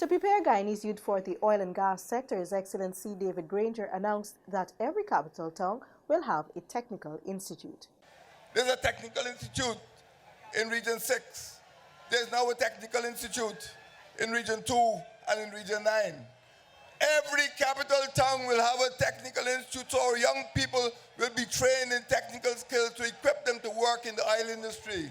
To prepare Guyanese youth for the oil and gas sector, His Excellency David Granger announced that every capital town will have a technical institute. There's a technical institute in Region 6. There's now a technical institute in Region 2 and in Region 9. Every capital town will have a technical institute, so our young people will be trained in technical skills to equip them to work in the oil industry.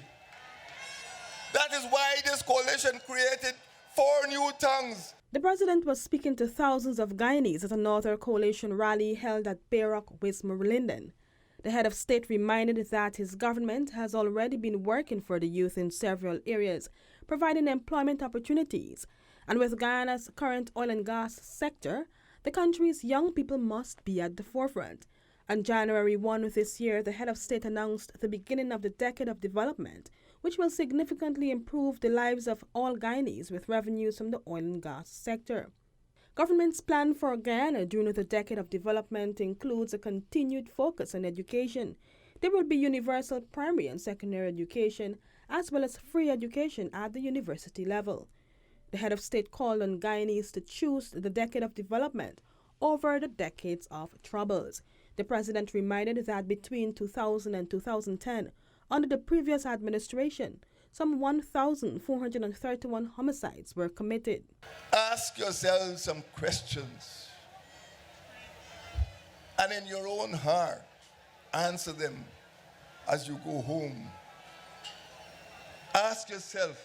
That is why this coalition created 4 new tongues. The president was speaking to thousands of Guyanese at a Northern Coalition rally held at Bayrock, Westmoreland, Linden. The head of state reminded that his government has already been working for the youth in several areas, providing employment opportunities. And with Guyana's current oil and gas sector, the country's young people must be at the forefront. On January 1 of this year, the head of state announced the beginning of the decade of development, which will significantly improve the lives of all Guyanese with revenues from the oil and gas sector. Government's plan for Guyana during the decade of development includes a continued focus on education. There will be universal primary and secondary education, as well as free education at the university level. The head of state called on Guyanese to choose the decade of development over the decades of troubles. The president reminded that between 2000 and 2010, under the previous administration, some 1,431 homicides were committed. Ask yourselves some questions, and in your own heart, answer them as you go home. Ask yourself,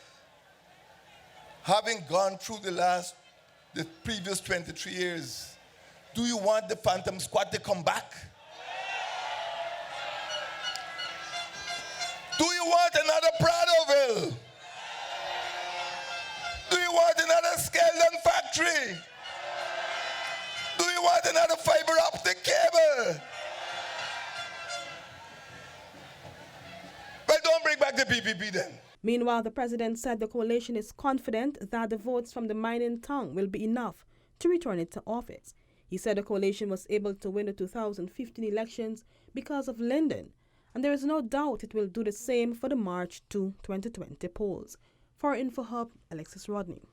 having gone through the previous 23 years, do you want the Phantom Squad to come back? Do you want another Pradoville? Do you want another Skeldon factory? Do you want another fiber optic cable? Well, don't bring back the PPP then. Meanwhile, the president said the coalition is confident that the votes from the mining tongue will be enough to return it to office. He said the coalition was able to win the 2015 elections because of Linden, and there is no doubt it will do the same for the March 2, 2020 polls. For InfoHub, Alexis Rodney.